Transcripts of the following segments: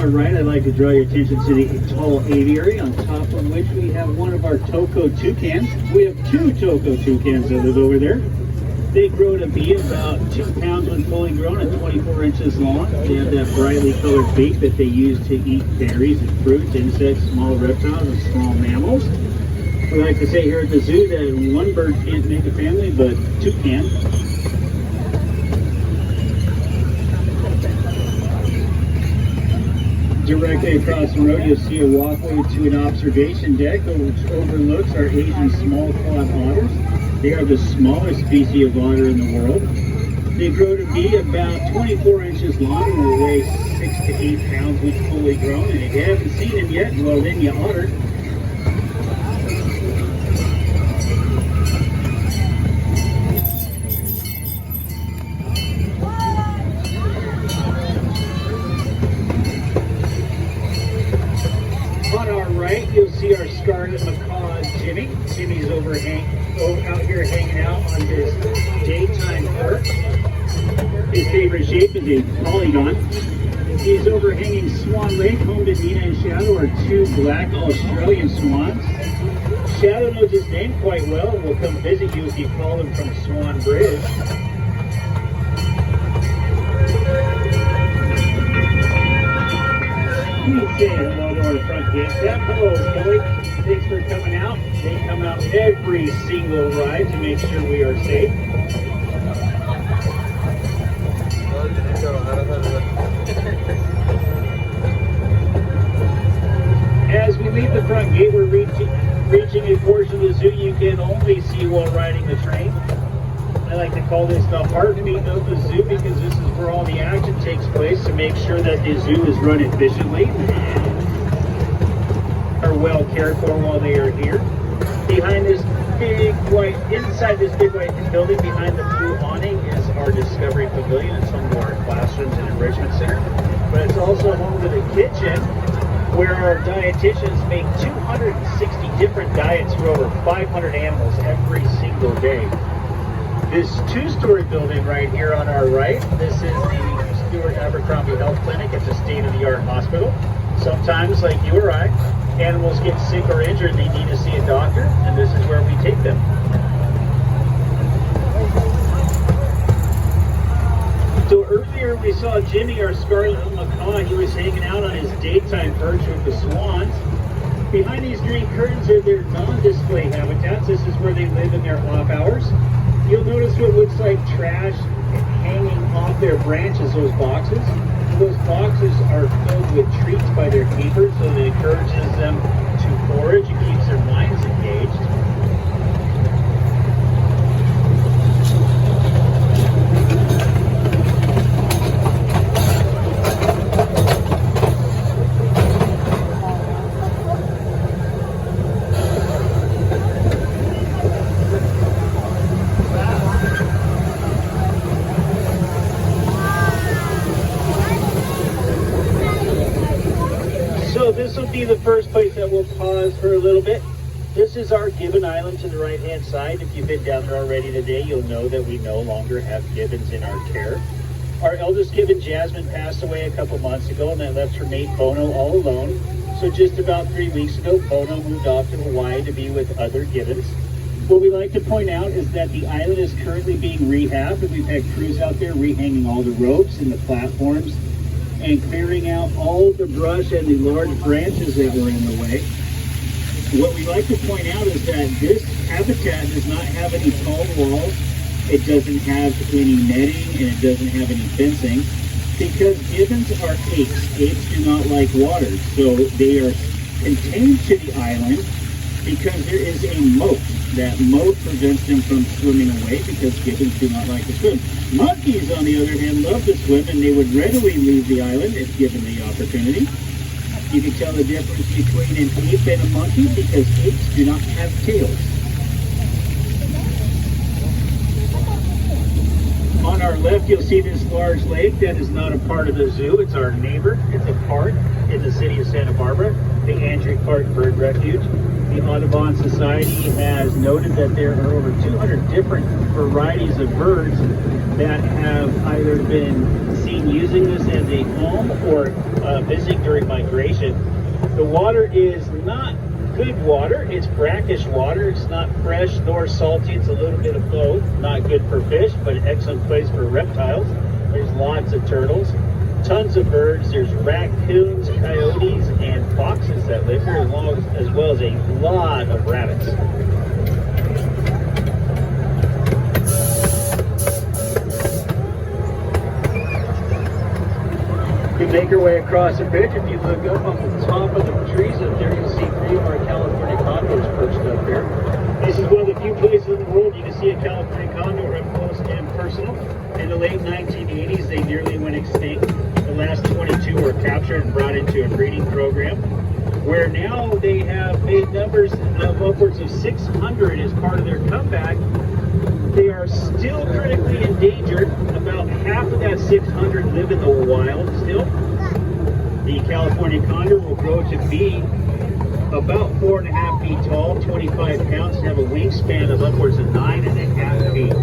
our right, I'd like to draw your attention to the tall aviary, on top of which we have one of our Toco toucans. We have two Toco toucans that live over there. They grow to be about 2 pounds when fully grown and 24 inches long. They have that brightly colored beak that they use to eat berries and fruits, insects, small reptiles, and small mammals. We like to say here at the zoo that one bird can't make a family, but two can. Directly across the road, you'll see a walkway to an observation deck which overlooks our Asian small-clawed otters. They are the smallest species of otter in the world. They grow to be about 24 inches long and will weigh 6 to 8 pounds when fully grown. And if you haven't seen them yet, well then you oughter. You'll see our scarlet macaw, Jimmy. Jimmy's out here hanging out on his daytime perch. His favorite shape is a polygon. He's overhanging Swan Lake. Home to Nina and Shadow are two black Australian swans. Shadow knows his name quite well and will come visit you if you call him from Swan Bridge. Please say hello to our front gate staff. Hello, Kelly. Thanks for coming out. They come out every single ride to make sure we are safe. As we leave the front gate, we're reaching a portion of the zoo you can only see while riding the train. I like to call this the heartbeat of the zoo because this is where all the action takes place to make sure that the zoo is run efficiently and are well cared for while they are here. Behind this inside this big white building, behind the blue awning, is our Discovery Pavilion. It's home to our classrooms and enrichment center. But it's also home to the kitchen, where our dietitians make 260 different diets for over 500 animals every single day. This two-story building right here on our right, this is the Stewart Abercrombie Health Clinic. It's a state-of-the-art hospital. Sometimes, like you or I, animals get sick or injured, they need to see a doctor, and this is where we take them. So earlier we saw Jimmy, our scarlet macaw. He was hanging out on his daytime perch with the swans. Behind these green curtains are their non-display habitats. This is where they live in their off hours. You'll notice what looks like trash hanging off their branches, those boxes. Those boxes are filled with treats by their keepers, so it encourages them to forage and keeps their minds engaged. This will be the first place that we'll pause for a little bit. This is our gibbon island to the right hand side. If you've been down there already today, you'll know that we no longer have gibbons in our care. Our eldest gibbon, Jasmine, passed away a couple months ago, and that left her mate Bono all alone. So just about 3 weeks ago, Bono moved off to Hawaii to be with other gibbons. What we like to point out is that the island is currently being rehabbed, and we've had crews out there rehanging all the ropes and the platforms and clearing out all the brush and the large branches that were in the way. What we like to point out is that this habitat does not have any tall walls, it doesn't have any netting, and it doesn't have any fencing, because gibbons are apes. Apes do not like water, so they are contained to the island because there is a moat. That moat prevents them from swimming away because gibbons do not like to swim. Monkeys, on the other hand, love to swim, and they would readily leave the island if given the opportunity. You can tell the difference between an ape and a monkey because apes do not have tails. On our left, you'll see this large lake that is not a part of the zoo. It's our neighbor. It's a park in the city of Santa Barbara, the Andrew Clark Bird Refuge. The Audubon Society has noted that there are over 200 different varieties of birds that have either been seen in using this as a home or visiting during migration. The water is not good water. It's brackish water. It's not fresh nor salty. It's a little bit of both. Not good for fish, but an excellent place for reptiles. There's lots of turtles, tons of birds. There's raccoons, coyotes, and foxes that live here, as well as a lot of rabbits. You make your way across the bridge. If you look up on the top of the trees up there, you'll see 3 of our California condors perched up there. This is one of the few places in the world you can see a California condor up close and personal. In the late 1980s, they nearly went extinct. The last 22 were captured and brought into a breeding program, where now they have made numbers of upwards of 600 as part of their comeback. They are still critically endangered. About half of that 600 live in the wild still. The California condor will grow to be about 4.5 feet tall, 25 pounds, and have a wingspan of upwards of 9.5 feet.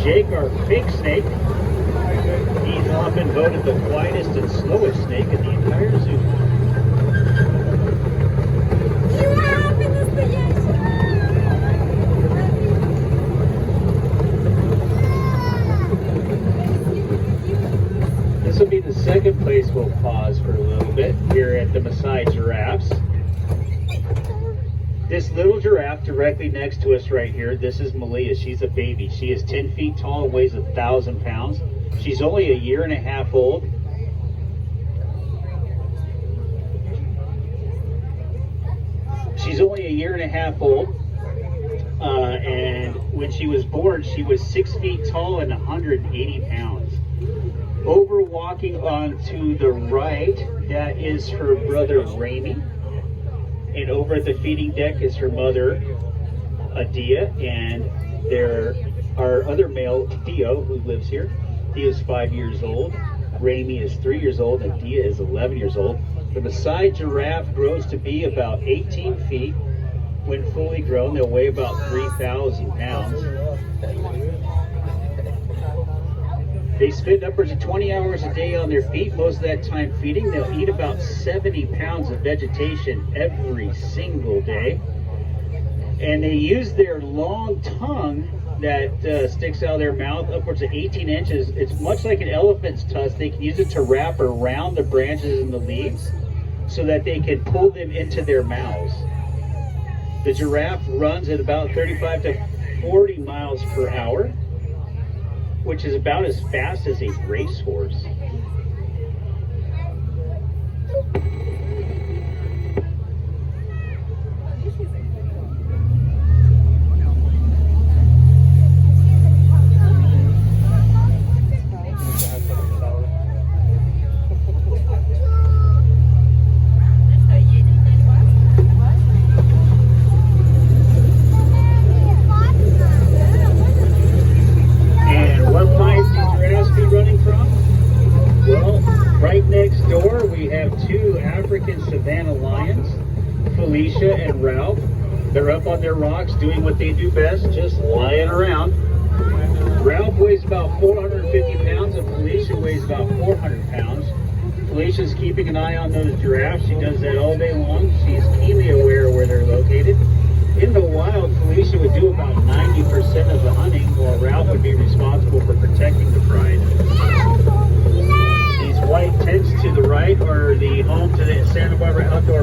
Jake, our pink snake, he's often voted the quietest and slowest snake in the entire zoo. This will be the second place we'll pause for a little bit here at the Maasai Giraffes. This little giraffe directly next to us right here, this is Malia. She's a baby. She is 10 feet tall and weighs 1,000 pounds. She's only 1.5 years old. She's only 1.5 years old. And when she was born, she was 6 feet tall and 180 pounds. Over walking on to the right, that is her brother Ramy. And over at the feeding deck is her mother, Adia, and there are other male, Theo, who lives here. Theo's 5 years old, Ramy is 3 years old, and Dia is 11 years old. The Maasai giraffe grows to be about 18 feet. When fully grown, they'll weigh about 3,000 pounds. They spend upwards of 20 hours a day on their feet, most of that time feeding. They'll eat about 70 pounds of vegetation every single day. And they use their long tongue that sticks out of their mouth upwards of 18 inches. It's much like an elephant's tusk. They can use it to wrap around the branches and the leaves so that they can pull them into their mouths. The giraffe runs at about 35 to 40 miles per hour, which is about as fast as a racehorse. Savannah lions, Felicia and Ralph. They're up on their rocks doing what they do best, just lying around. Ralph weighs about 450 pounds and Felicia weighs about 400 pounds. Felicia's keeping an eye on those giraffes. She does that all day long. She's keenly aware of where they're located. In the wild, Felicia would do about 90% of the hunting, while Ralph would be responsible for protecting the pride. White tents to the right are the home to the Santa Barbara Outdoor